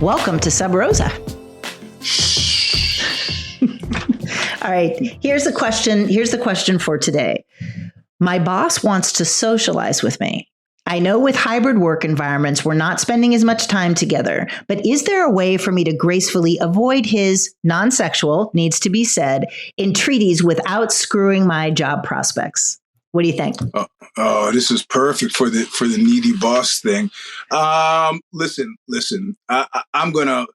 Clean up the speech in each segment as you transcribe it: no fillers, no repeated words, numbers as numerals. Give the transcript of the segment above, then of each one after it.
Welcome to Sub Rosa. All right, here's the question for today. My boss wants to socialize with me. I know with hybrid work environments, we're not spending as much time together, but is there a way for me to gracefully avoid his non-sexual, needs to be said, entreaties without screwing my job prospects? What do you think? Oh, this is perfect for the needy boss thing. Listen. I'm gonna.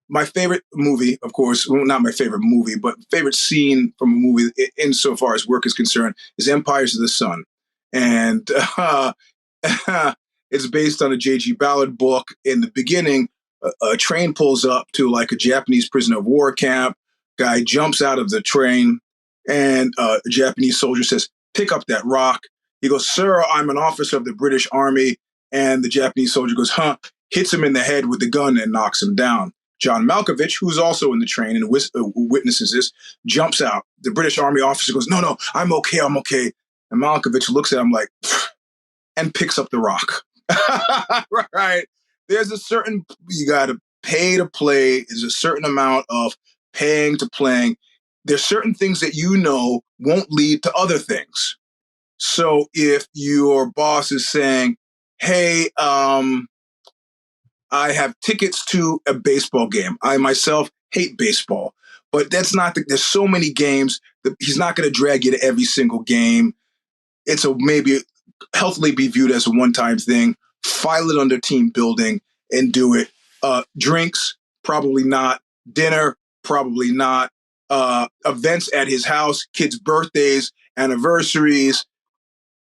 My favorite movie, of course, well, not my favorite movie, but favorite scene from a movie insofar as work is concerned, is Empires of the Sun, and it's based on a J.G. Ballard book. In the beginning, a train pulls up to like a Japanese prisoner of war camp. Guy jumps out of the train, and a Japanese soldier says, "Pick up that rock." He goes, "Sir, I'm an officer of the British Army." And the Japanese soldier goes, "Huh," hits him in the head with the gun and knocks him down. John Malkovich, who's also in the train and witnesses this, jumps out. The British Army officer goes, No, I'm okay. And Malkovich looks at him like, and picks up the rock. Right. There's a certain, you got to pay to play. There's a certain amount of paying to playing. There's certain things that you know won't lead to other things. So if your boss is saying, hey, I have tickets to a baseball game. I myself hate baseball, but that's not there's so many games that he's not going to drag you to every single game. It's maybe healthily be viewed as a one-time thing. File it under team building and do it. Drinks, probably not. Dinner, probably not. Events at his house, kids' birthdays, anniversaries.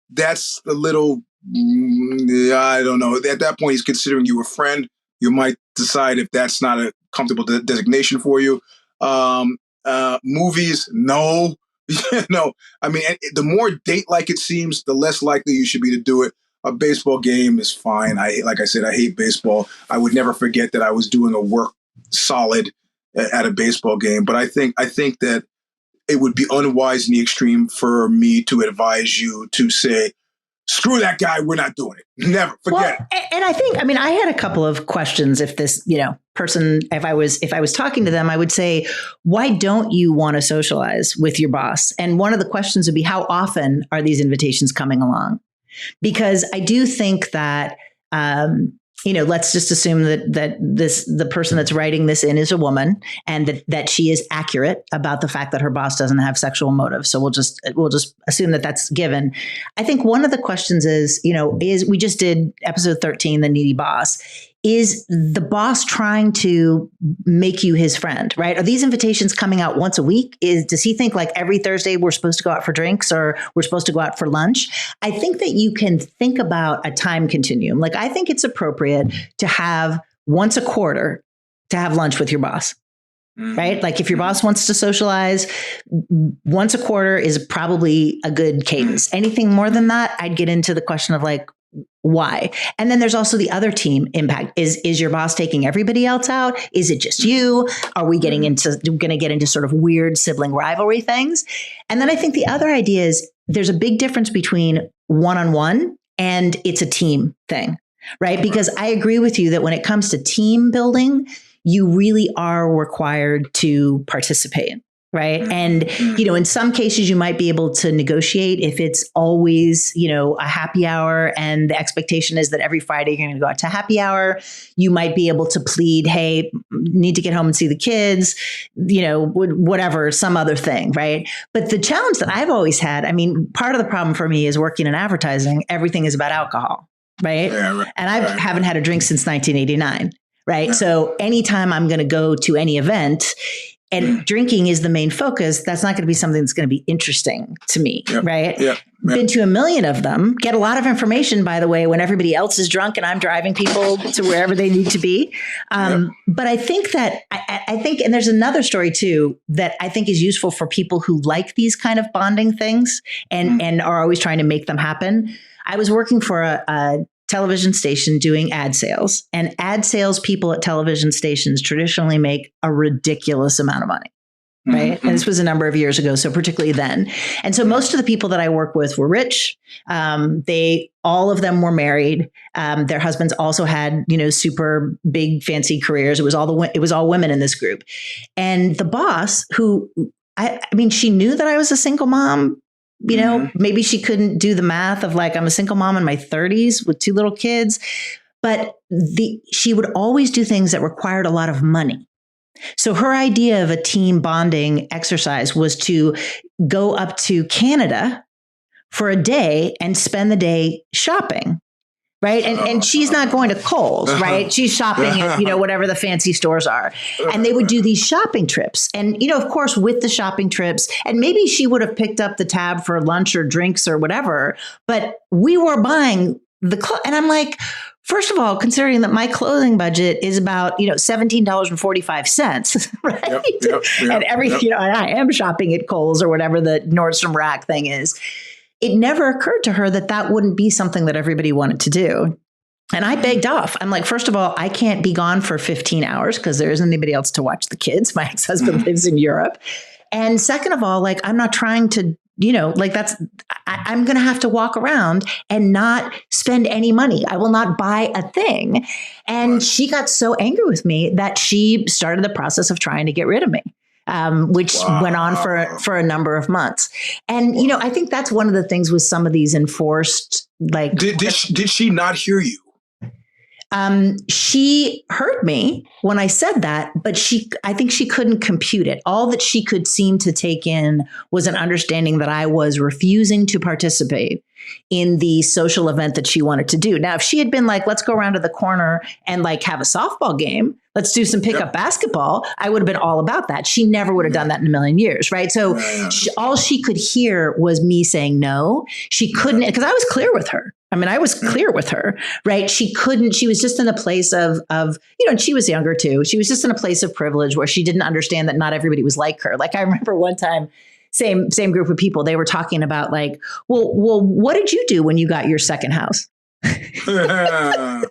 That's the little, I don't know. At that point, he's considering you a friend. You might decide if that's not a comfortable designation for you. Movies, no. No. I mean, the more date-like it seems, the less likely you should be to do it. A baseball game is fine. Like I said, I hate baseball. I would never forget that I was doing a work solid at a baseball game. But I think that it would be unwise in the extreme for me to advise you to say, screw that guy, we're not doing it. Never, forget it. And I had a couple of questions. If this, person, if I was talking to them, I would say, why don't you want to socialize with your boss? And one of the questions would be, how often are these invitations coming along? Because I do think that, let's just assume that the person that's writing this in is a woman, and that she is accurate about the fact that her boss doesn't have sexual motives. So we'll just assume that that's given. I think one of the questions is we just did episode 13, the needy boss. Is the boss trying to make you his friend, right? Are these invitations coming out once a week? Does he think like every Thursday we're supposed to go out for drinks or we're supposed to go out for lunch? I think that you can think about a time continuum. Like, I think it's appropriate to have once a quarter to have lunch with your boss. Right? Like, if your boss wants to socialize, once a quarter is probably a good cadence. Anything more than that, I'd get into the question of like, why? And then there's also the other team impact. Is your boss taking everybody else out? Is it just you? Are we going to get into sort of weird sibling rivalry things? And then I think the other idea is there's a big difference between one-on-one and it's a team thing, right? Because I agree with you that when it comes to team building, you really are required to participate. Right. And, in some cases, you might be able to negotiate if it's always, a happy hour and the expectation is that every Friday you're going to go out to happy hour. You might be able to plead, hey, need to get home and see the kids, whatever, some other thing. Right. But the challenge that I've always had, part of the problem for me is working in advertising. Everything is about alcohol. Right. Yeah, right. And I haven't had a drink since 1989. Right. Yeah. So anytime I'm going to go to any event, and drinking is the main focus, that's not going to be something that's going to be interesting to me, right? Yeah. Been to a million of them, get a lot of information, by the way, when everybody else is drunk and I'm driving people to wherever they need to be. But I think that, I think, and there's another story too, that I think is useful for people who like these kind of bonding things and are always trying to make them happen. I was working for a television station doing ad sales, and ad sales people at television stations traditionally make a ridiculous amount of money. right? And this was a number of years ago, so particularly then. And so most of the people that I work with were rich. All of them were married. Their husbands also had, super big fancy careers. It was all women in this group. And the boss, who I mean, she knew that I was a single mom. Maybe she couldn't do the math of like, I'm a single mom in my 30s with 2 little kids, but she would always do things that required a lot of money. So her idea of a team bonding exercise was to go up to Canada for a day and spend the day shopping. Right. And she's not going to Kohl's, right? She's shopping at, whatever the fancy stores are. And they would do these shopping trips. And, of course, with the shopping trips, and maybe she would have picked up the tab for lunch or drinks or whatever, but we were buying the clothes. And I'm like, first of all, considering that my clothing budget is about, $17.45, right? Yep, and and I am shopping at Kohl's or whatever the Nordstrom Rack thing is. It never occurred to her that wouldn't be something that everybody wanted to do. And I begged off. I'm like, first of all, I can't be gone for 15 hours because there isn't anybody else to watch the kids. My ex-husband lives in Europe. And second of all, like, I'm not trying to, I'm going to have to walk around and not spend any money. I will not buy a thing. And she got so angry with me that she started the process of trying to get rid of me. Which went on for a number of months. And, I think that's one of the things with some of these enforced, like. Did she not hear you? She heard me when I said that, but I think she couldn't compute it. All that she could seem to take in was an understanding that I was refusing to participate in the social event that she wanted to do. Now, if she had been like, let's go around to the corner and like have a softball game, let's do some pickup basketball, I would have been all about that. She never would have done that in a million years, right? So all she could hear was me saying no. She couldn't, because I was clear with her. I mean, I was clear with her, right? She was just in a place of, and she was younger too. She was just in a place of privilege where she didn't understand that not everybody was like her. Like I remember one time, same group of people, they were talking about like, well, what did you do when you got your second house? and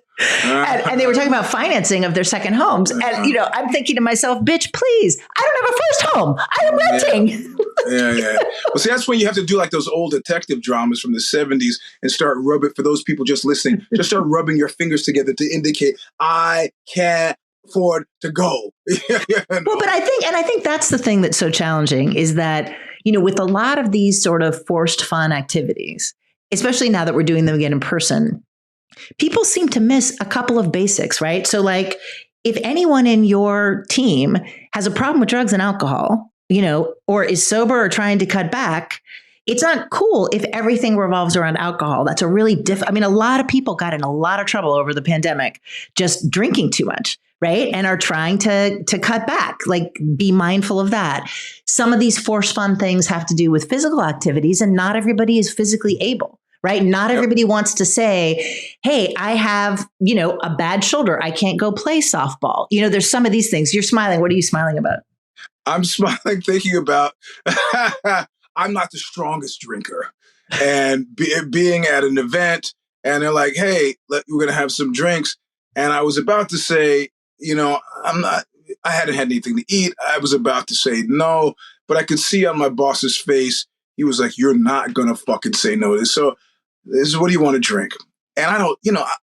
they were talking about financing of their second homes. And, I'm thinking to myself, bitch, please, I don't have a first home. I am renting. Yeah. Well, see, that's when you have to do like those old detective dramas from the 70s and start rubbing, for those people just listening, just start rubbing your fingers together to indicate, I can't afford to go. Well, but I think that's the thing that's so challenging is that, with a lot of these sort of forced fun activities, especially now that we're doing them again in person, people seem to miss a couple of basics, right? So like if anyone in your team has a problem with drugs and alcohol, or is sober or trying to cut back, it's not cool if everything revolves around alcohol. That's a really a lot of people got in a lot of trouble over the pandemic, just drinking too much, right? And are trying to cut back, like be mindful of that. Some of these forced fun things have to do with physical activities, and not everybody is physically able. Right. Not everybody wants to say, hey, I have, a bad shoulder. I can't go play softball. There's some of these things. You're smiling. What are you smiling about? I'm smiling thinking about I'm not the strongest drinker. And being at an event and they're like, hey, we're going to have some drinks. And I was about to say, I hadn't had anything to eat. I was about to say no, but I could see on my boss's face, he was like, you're not going to fucking say no to this. So this is, what do you want to drink? And I don't,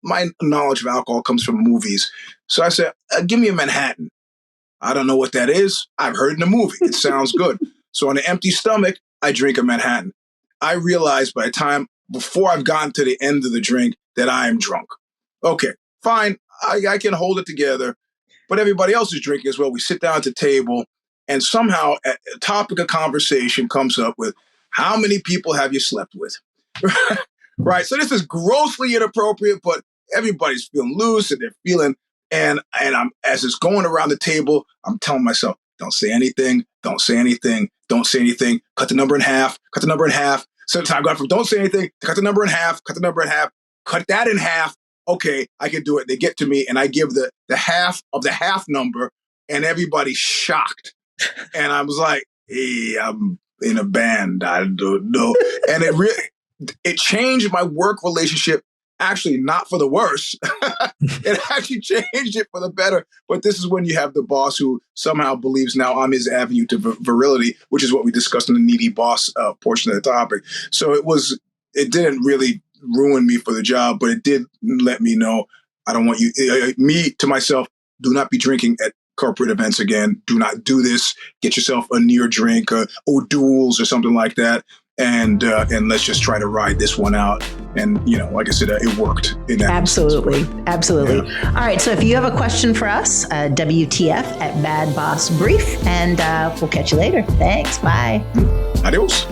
my knowledge of alcohol comes from movies. So I said, give me a Manhattan. I don't know what that is. I've heard in a movie. It sounds good. So on an empty stomach, I drink a Manhattan. I realized by the time, before I've gotten to the end of the drink, that I am drunk. Okay, fine. I can hold it together. But everybody else is drinking as well. We sit down at the table and somehow a topic of conversation comes up with, how many people have you slept with? Right. So this is grossly inappropriate, but everybody's feeling loose and they're feeling, and I'm, as it's going around the table, I'm telling myself, don't say anything. Don't say anything. Don't say anything. Cut the number in half. Cut the number in half. Sometimes I go from don't say anything to cut the number in half. Cut the number in half. Cut that in half. Okay, I can do it. They get to me and I give the half of the half number and everybody's shocked. And I was like, hey, I'm in a band. I don't know. And it changed my work relationship actually not for the worse. It actually changed it for the better. But this is when you have the boss who somehow believes now I'm his avenue to virility, which is what we discussed in the needy boss portion of the topic. So it didn't really ruin me for the job, but it did let me know I don't want you, me to myself, do not be drinking at corporate events again. Do not do this. Get yourself a near drink, O'Doul's or something like that. And let's just try to ride this one out. And, like I said, it worked in that Absolutely. instance. Absolutely. Yeah. All right. So if you have a question for us, WTF at Bad Boss Brief, and we'll catch you later. Thanks. Bye. Adios.